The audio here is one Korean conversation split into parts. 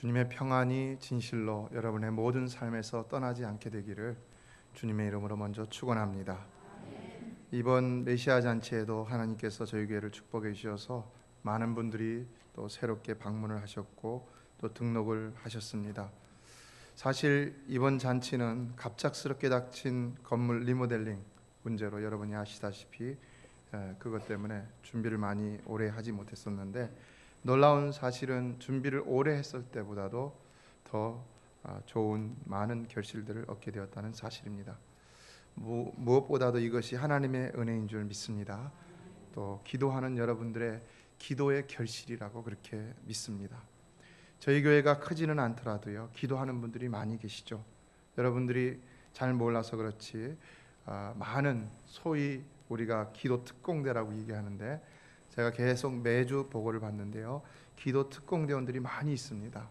주님의 평안이 진실로 여러분의 모든 삶에서 떠나지 않게 되기를 주님의 이름으로 먼저 축원합니다. 이번 메시아 잔치에도 하나님께서 저희 교회를 축복해 주셔서 많은 분들이 또 새롭게 방문을 하셨고 또 등록을 하셨습니다. 사실 이번 잔치는 갑작스럽게 닥친 건물 리모델링 문제로 여러분이 아시다시피 그것 때문에 준비를 많이 오래 하지 못했었는데, 놀라운 사실은 준비를 오래 했을 때보다도 더 좋은 많은 결실들을 얻게 되었다는 사실입니다. 무엇보다도 이것이 하나님의 은혜인 줄 믿습니다. 또 기도하는 여러분들의 기도의 결실이라고 그렇게 믿습니다. 저희 교회가 크지는 않더라도요, 기도하는 분들이 많이 계시죠. 여러분들이 잘 몰라서 그렇지 많은 소위 우리가 기도 특공대라고 얘기하는데, 제가 계속 매주 보고를 받는데요, 기도 특공대원들이 많이 있습니다.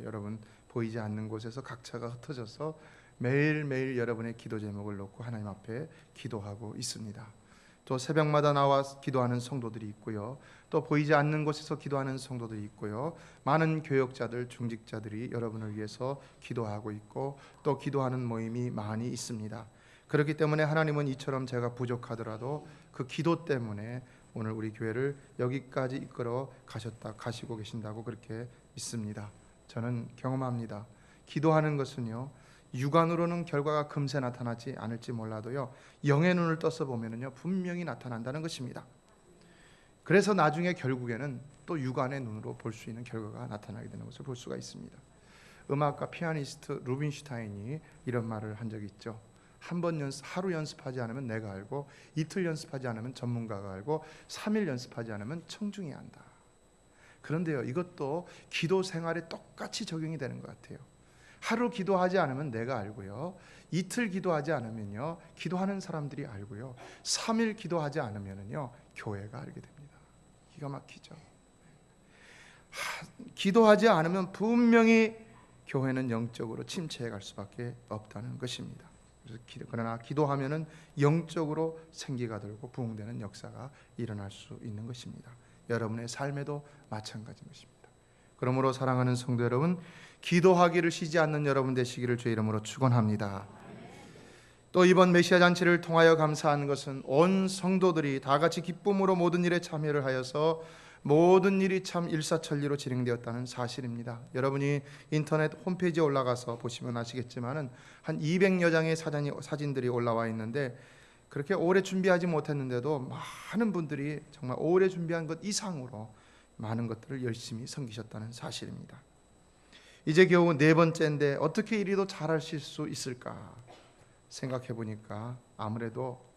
여러분 보이지 않는 곳에서 각처가 흩어져서 매일매일 여러분의 기도 제목을 놓고 하나님 앞에 기도하고 있습니다. 또 새벽마다 나와 기도하는 성도들이 있고요, 또 보이지 않는 곳에서 기도하는 성도들이 있고요, 많은 교역자들, 중직자들이 여러분을 위해서 기도하고 있고 또 기도하는 모임이 많이 있습니다. 그렇기 때문에 하나님은 이처럼 제가 부족하더라도 그 기도 때문에 오늘 우리 교회를 여기까지 이끌어 가시고 계신다고 그렇게 믿습니다. 저는 경험합니다. 기도하는 것은요, 육안으로는 결과가 금세 나타나지 않을지 몰라도요, 영의 눈을 떠서 보면은요 분명히 나타난다는 것입니다. 그래서 나중에 결국에는 또 육안의 눈으로 볼 수 있는 결과가 나타나게 되는 것을 볼 수가 있습니다. 음악가 피아니스트 루빈슈타인이 이런 말을 한 적이 있죠. 하루 연습하지 않으면 내가 알고, 이틀 연습하지 않으면 전문가가 알고, 3일 연습하지 않으면 청중이 안다. 그런데요, 이것도 기도 생활에 똑같이 적용이 되는 것 같아요. 하루 기도하지 않으면 내가 알고요, 이틀 기도하지 않으면요 기도하는 사람들이 알고요, 3일 기도하지 않으면요 교회가 알게 됩니다. 기가 막히죠. 기도하지 않으면 분명히 교회는 영적으로 침체해 갈 수밖에 없다는 것입니다. 그러나 기도하면은 영적으로 생기가 들고 부흥되는 역사가 일어날 수 있는 것입니다. 여러분의 삶에도 마찬가지인 것입니다. 그러므로 사랑하는 성도 여러분, 기도하기를 쉬지 않는 여러분 되시기를 주의 이름으로 축원합니다. 또 이번 메시아 잔치를 통하여 감사한 것은 온 성도들이 다 같이 기쁨으로 모든 일에 참여를 하여서 모든 일이 참 일사천리로 진행되었다는 사실입니다. 여러분이 인터넷 홈페이지에 올라가서 보시면 아시겠지만 한 200여 장의 사진들이 올라와 있는데, 그렇게 오래 준비하지 못했는데도 많은 분들이 정말 오래 준비한 것 이상으로 많은 것들을 열심히 섬기셨다는 사실입니다. 이제 겨우 4번째인데 어떻게 이리도 잘하실 수 있을까 생각해 보니까 아무래도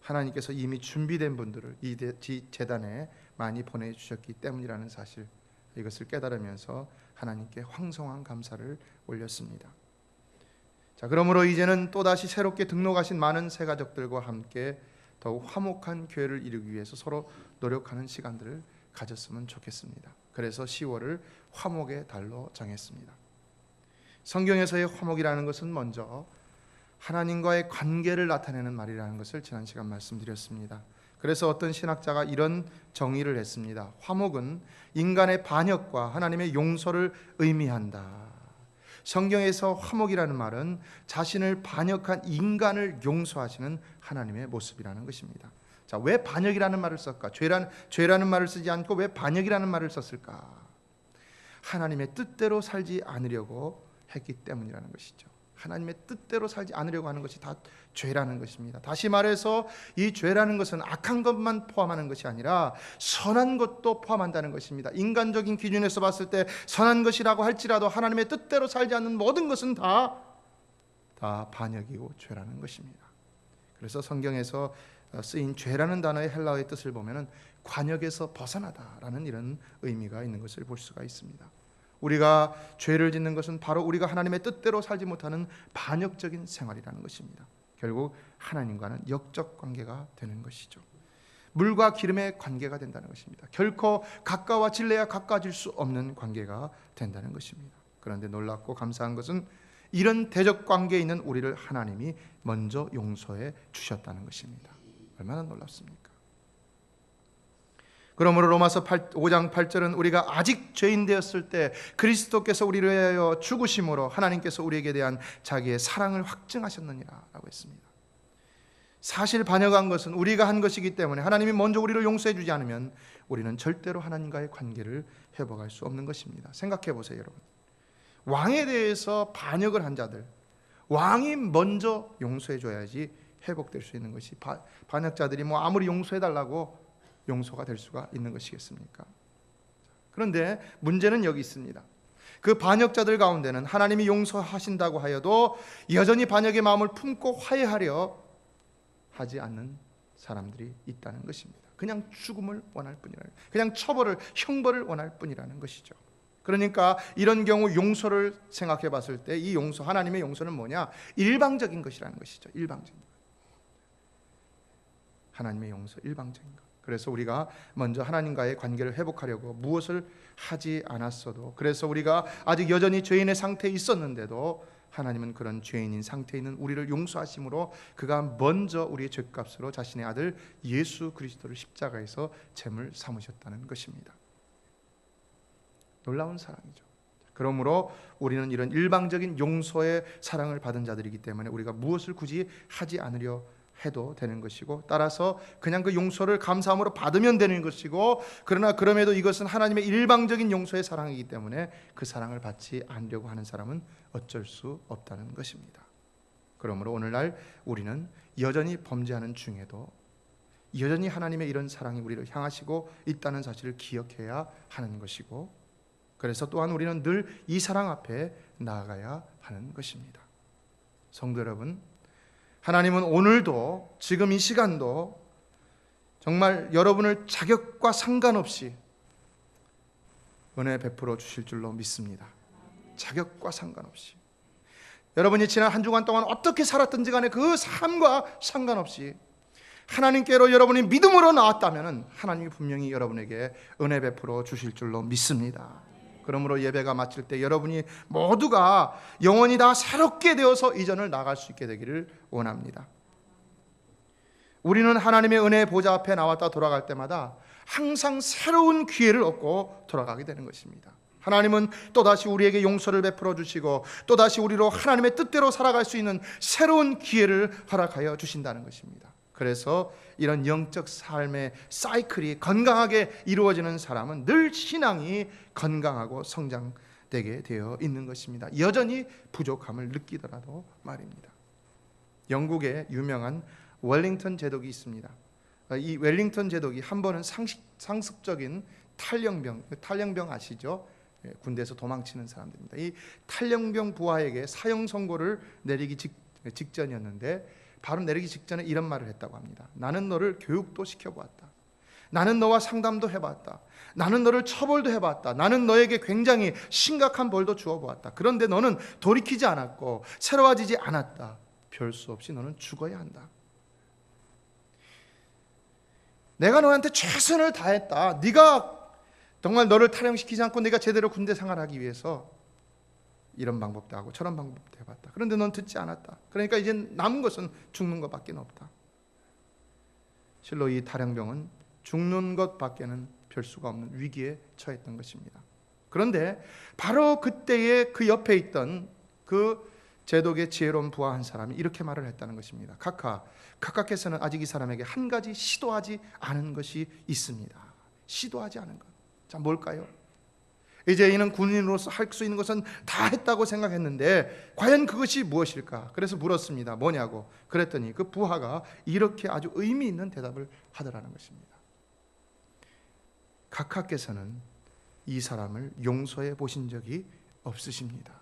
하나님께서 이미 준비된 분들을 이 재단에 많이 보내주셨기 때문이라는 사실, 이것을 깨달으면서 하나님께 황송한 감사를 올렸습니다. 자, 그러므로 이제는 또다시 새롭게 등록하신 많은 새가족들과 함께 더욱 화목한 교회를 이루기 위해서 서로 노력하는 시간들을 가졌으면 좋겠습니다. 그래서 10월을 화목의 달로 정했습니다. 성경에서의 화목이라는 것은 먼저 하나님과의 관계를 나타내는 말이라는 것을 지난 시간 말씀드렸습니다. 그래서 어떤 신학자가 이런 정의를 했습니다. 화목은 인간의 반역과 하나님의 용서를 의미한다. 성경에서 화목이라는 말은 자신을 반역한 인간을 용서하시는 하나님의 모습이라는 것입니다. 자, 왜 반역이라는 말을 썼을까? 죄라는 말을 쓰지 않고 왜 반역이라는 말을 썼을까? 하나님의 뜻대로 살지 않으려고 했기 때문이라는 것이죠. 하나님의 뜻대로 살지 않으려고 하는 것이 다 죄라는 것입니다. 다시 말해서 이 죄라는 것은 악한 것만 포함하는 것이 아니라 선한 것도 포함한다는 것입니다. 인간적인 기준에서 봤을 때 선한 것이라고 할지라도 하나님의 뜻대로 살지 않는 모든 것은 다 반역이고 죄라는 것입니다. 그래서 성경에서 쓰인 죄라는 단어의 헬라어의 뜻을 보면은 관역에서 벗어나다라는 이런 의미가 있는 것을 볼 수가 있습니다. 우리가 죄를 짓는 것은 바로 우리가 하나님의 뜻대로 살지 못하는 반역적인 생활이라는 것입니다. 결국 하나님과는 역적 관계가 되는 것이죠. 물과 기름의 관계가 된다는 것입니다. 결코 가까워질래야 가까워질 수 없는 관계가 된다는 것입니다. 그런데 놀랍고 감사한 것은 이런 대적 관계에 있는 우리를 하나님이 먼저 용서해 주셨다는 것입니다. 얼마나 놀랍습니까? 그러므로 로마서 5장 8절은 우리가 아직 죄인 되었을 때 그리스도께서 우리를 위하여 죽으심으로 하나님께서 우리에게 대한 자기의 사랑을 확증하셨느니라 라고 했습니다. 사실 반역한 것은 우리가 한 것이기 때문에 하나님이 먼저 우리를 용서해 주지 않으면 우리는 절대로 하나님과의 관계를 회복할 수 없는 것입니다. 생각해 보세요, 여러분. 왕에 대해서 반역을 한 자들, 왕이 먼저 용서해 줘야지 회복될 수 있는 것이, 반역자들이 아무리 용서해 달라고 용서가 될 수가 있는 것이겠습니까? 그런데 문제는 여기 있습니다. 그 반역자들 가운데는 하나님이 용서하신다고 하여도 여전히 반역의 마음을 품고 화해하려 하지 않는 사람들이 있다는 것입니다. 그냥 죽음을 원할 뿐이라는, 그냥 처벌을, 형벌을 원할 뿐이라는 것이죠. 그러니까 이런 경우 용서를 생각해 봤을 때 이 용서, 하나님의 용서는 뭐냐? 일방적인 것이라는 것이죠. 일방적인 것. 하나님의 용서, 일방적인 것. 그래서 우리가 먼저 하나님과의 관계를 회복하려고 무엇을 하지 않았어도, 그래서 우리가 아직 여전히 죄인의 상태에 있었는데도 하나님은 그런 죄인인 상태에 있는 우리를 용서하심으로 그가 먼저 우리의 죄값으로 자신의 아들 예수 그리스도를 십자가에서 제물 삼으셨다는 것입니다. 놀라운 사랑이죠. 그러므로 우리는 이런 일방적인 용서의 사랑을 받은 자들이기 때문에 우리가 무엇을 굳이 하지 않으려 해도 되는 것이고, 따라서 그냥 그 용서를 감사함으로 받으면 되는 것이고, 그러나 그럼에도 이것은 하나님의 일방적인 용서의 사랑이기 때문에 그 사랑을 받지 않으려고 하는 사람은 어쩔 수 없다는 것입니다. 그러므로 오늘날 우리는 여전히 범죄하는 중에도 여전히 하나님의 이런 사랑이 우리를 향하시고 있다는 사실을 기억해야 하는 것이고, 그래서 또한 우리는 늘 이 사랑 앞에 나아가야 하는 것입니다. 성도 여러분, 하나님은 오늘도, 지금 이 시간도 정말 여러분을 자격과 상관없이 은혜 베풀어 주실 줄로 믿습니다. 자격과 상관없이, 여러분이 지난 한 주간 동안 어떻게 살았든지 간에 그 삶과 상관없이 하나님께로 여러분이 믿음으로 나왔다면 하나님이 분명히 여러분에게 은혜 베풀어 주실 줄로 믿습니다. 그러므로 예배가 마칠 때 여러분이 모두가 영원히 다 새롭게 되어서 이전을 나갈 수 있게 되기를 원합니다. 우리는 하나님의 은혜의 보좌 앞에 나왔다 돌아갈 때마다 항상 새로운 기회를 얻고 돌아가게 되는 것입니다. 하나님은 또다시 우리에게 용서를 베풀어 주시고 또다시 우리로 하나님의 뜻대로 살아갈 수 있는 새로운 기회를 허락하여 주신다는 것입니다. 그래서 이런 영적 삶의 사이클이 건강하게 이루어지는 사람은 늘 신앙이 건강하고 성장되게 되어 있는 것입니다. 여전히 부족함을 느끼더라도 말입니다. 영국에 유명한 웰링턴 제독이 있습니다. 이 웰링턴 제독이 한 번은 상습적인 탈영병 아시죠? 군대에서 도망치는 사람들입니다. 이 탈영병 부하에게 사형 선고를 내리기 직전이었는데, 바로 내리기 직전에 이런 말을 했다고 합니다. 나는 너를 교육도 시켜보았다. 나는 너와 상담도 해봤다. 나는 너를 처벌도 해봤다. 나는 너에게 굉장히 심각한 벌도 주어보았다. 그런데 너는 돌이키지 않았고 새로워지지 않았다. 별 수 없이 너는 죽어야 한다. 내가 너한테 최선을 다했다. 네가 정말 너를 탈영시키지 않고 네가 제대로 군대 생활하기 위해서 이런 방법도 하고 저런 방법도 해봤다. 그런데 넌 듣지 않았다. 그러니까 이제 남은 것은 죽는 것밖에 없다. 실로 이 탈영병은 죽는 것밖에는 별 수가 없는 위기에 처했던 것입니다. 그런데 바로 그때에 그 옆에 있던 그 제독의 지혜로운 부하 한 사람이 이렇게 말을 했다는 것입니다. 카카께서는 아직 이 사람에게 한 가지 시도하지 않은 것이 있습니다. 시도하지 않은 것. 자, 뭘까요? 이제 이는 군인으로서 할 수 있는 것은 다 했다고 생각했는데 과연 그것이 무엇일까? 그래서 물었습니다. 뭐냐고. 그랬더니 그 부하가 이렇게 아주 의미 있는 대답을 하더라는 것입니다. 각하께서는 이 사람을 용서해 보신 적이 없으십니다.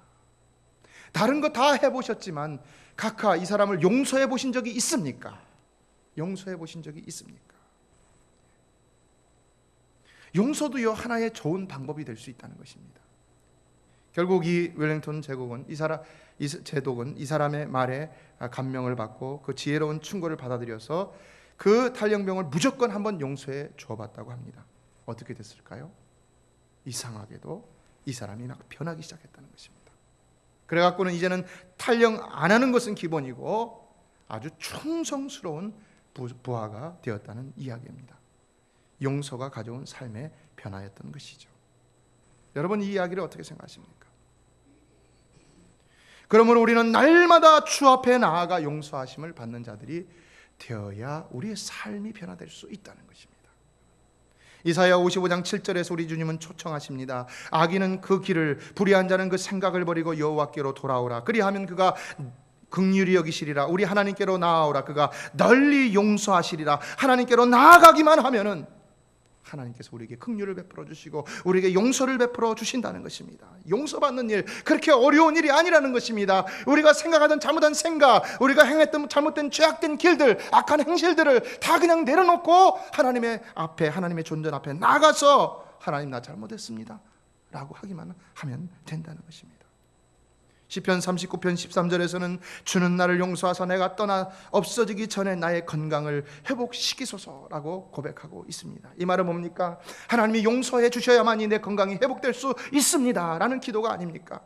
다른 거 다 해보셨지만 각하, 이 사람을 용서해 보신 적이 있습니까? 용서해 보신 적이 있습니까? 용서도요, 하나의 좋은 방법이 될 수 있다는 것입니다. 결국 이 웰링턴 제독은 이 사람의 말에 감명을 받고 그 지혜로운 충고를 받아들여서 그 탈영병을 무조건 한번 용서해 주어봤다고 합니다. 어떻게 됐을까요? 이상하게도 이 사람이 막 변하기 시작했다는 것입니다. 그래갖고는 이제는 탈영 안 하는 것은 기본이고 아주 충성스러운 부하가 되었다는 이야기입니다. 용서가 가져온 삶의 변화였던 것이죠. 여러분, 이 이야기를 어떻게 생각하십니까? 그러므로 우리는 날마다 주 앞에 나아가 용서하심을 받는 자들이 되어야 우리의 삶이 변화될 수 있다는 것입니다. 이사야 55장 7절에서 우리 주님은 초청하십니다. 악인은 그 길을, 불의한 자는 그 생각을 버리고 여호와께로 돌아오라. 그리하면 그가 긍휼히 여기시리라. 우리 하나님께로 나아오라. 그가 널리 용서하시리라. 하나님께로 나아가기만 하면은 하나님께서 우리에게 긍휼을 베풀어 주시고 우리에게 용서를 베풀어 주신다는 것입니다. 용서받는 일, 그렇게 어려운 일이 아니라는 것입니다. 우리가 생각하던 잘못한 생각, 우리가 행했던 잘못된 죄악된 길들, 악한 행실들을 다 그냥 내려놓고 하나님의 앞에, 하나님의 존전 앞에 나가서 하나님, 나 잘못했습니다 라고 하기만 하면 된다는 것입니다. 시편 39편 13절에서는 주는 나를 용서하사 내가 떠나 없어지기 전에 나의 건강을 회복시키소서라고 고백하고 있습니다. 이 말은 뭡니까? 하나님이 용서해 주셔야만이 내 건강이 회복될 수 있습니다 라는 기도가 아닙니까?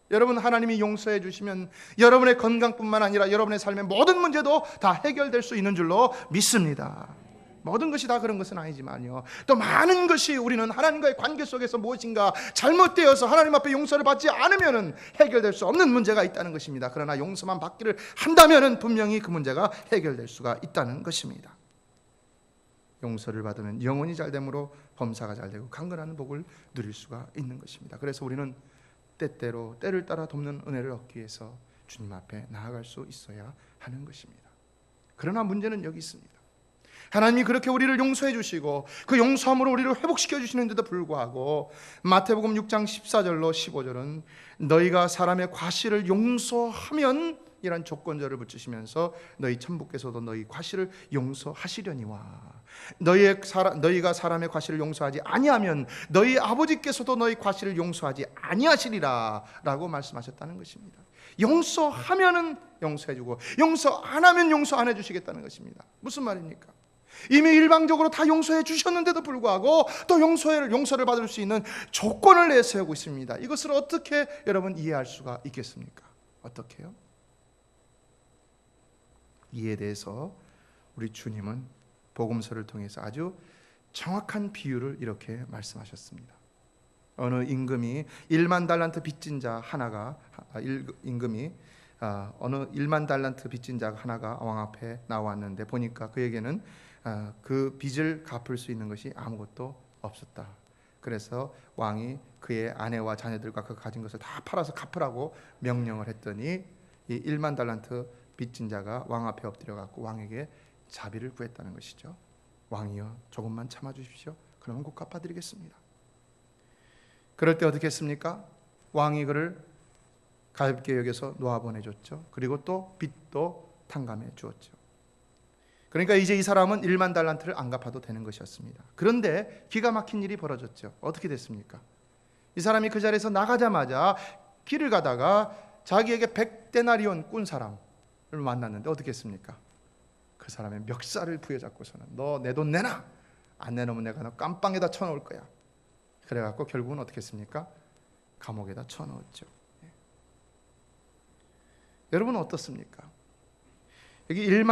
여러분, 하나님이 용서해 주시면 여러분의 건강뿐만 아니라 여러분의 삶의 모든 문제도 다 해결될 수 있는 줄로 믿습니다. 모든 것이 다 그런 것은 아니지만요, 또 많은 것이 우리는 하나님과의 관계 속에서 무엇인가 잘못되어서 하나님 앞에 용서를 받지 않으면 해결될 수 없는 문제가 있다는 것입니다. 그러나 용서만 받기를 한다면 분명히 그 문제가 해결될 수가 있다는 것입니다. 용서를 받으면 영혼이 잘되므로 범사가 잘되고 강건한 복을 누릴 수가 있는 것입니다. 그래서 우리는 때때로 때를 따라 돕는 은혜를 얻기 위해서 주님 앞에 나아갈 수 있어야 하는 것입니다. 그러나 문제는 여기 있습니다. 하나님이 그렇게 우리를 용서해 주시고 그 용서함으로 우리를 회복시켜 주시는데도 불구하고 마태복음 6장 14절로 15절은 너희가 사람의 과실을 용서하면 이란 조건절을 붙이시면서 너희 천부께서도 너희 과실을 용서하시려니와 너희가 사람의 과실을 용서하지 아니하면 너희 아버지께서도 너희 과실을 용서하지 아니하시리라 라고 말씀하셨다는 것입니다. 용서하면은 용서해주고 용서 안 하면 용서 안 해주시겠다는 것입니다. 무슨 말입니까? 이미 일방적으로 다 용서해 주셨는데도 불구하고 또 용서를 받을 수 있는 조건을 내세우고 있습니다. 이것을 어떻게 여러분 이해할 수가 있겠습니까? 어떻게요? 이에 대해서 우리 주님은 복음서를 통해서 아주 정확한 비유를 이렇게 말씀하셨습니다. 어느 임금이 1만 달란트 빚진 자 하나가 어느 1만 달란트 빚진 자 하나가 왕 앞에 나왔는데 보니까 그에게는 그 빚을 갚을 수 있는 것이 아무것도 없었다. 그래서 왕이 그의 아내와 자녀들과 그 가진 것을 다 팔아서 갚으라고 명령을 했더니 이 1만 달란트 빚진 자가 왕 앞에 엎드려 갖고 왕에게 자비를 구했다는 것이죠. 왕이여, 조금만 참아 주십시오. 그러면 곧 갚아드리겠습니다. 그럴 때 어떻게 했습니까? 왕이 그를 가볍게 여겨서 놓아보내줬죠. 그리고 또 빚도 탕감해 주었죠. 그러니까 이제 이 사람은 1만 달란트를 안 갚아도 되는 것이었습니다. 그런데 기가 막힌 일이 벌어졌죠. 어떻게 됐습니까? 이 사람이 그 자리에서 나가자마자 길을 가다가 자기에게 100데나리온 꾼 사람을 만났는데 어떻게 했습니까? 그 사람의 멱살을 부여잡고서는 너 내 돈 내놔! 안 내놓으면 내가 너 깜빵에다 쳐놓을 거야. 그래갖고 결국은 어떻게 했습니까? 감옥에다 쳐넣었죠. 여러분은 어떻습니까? 여기 1만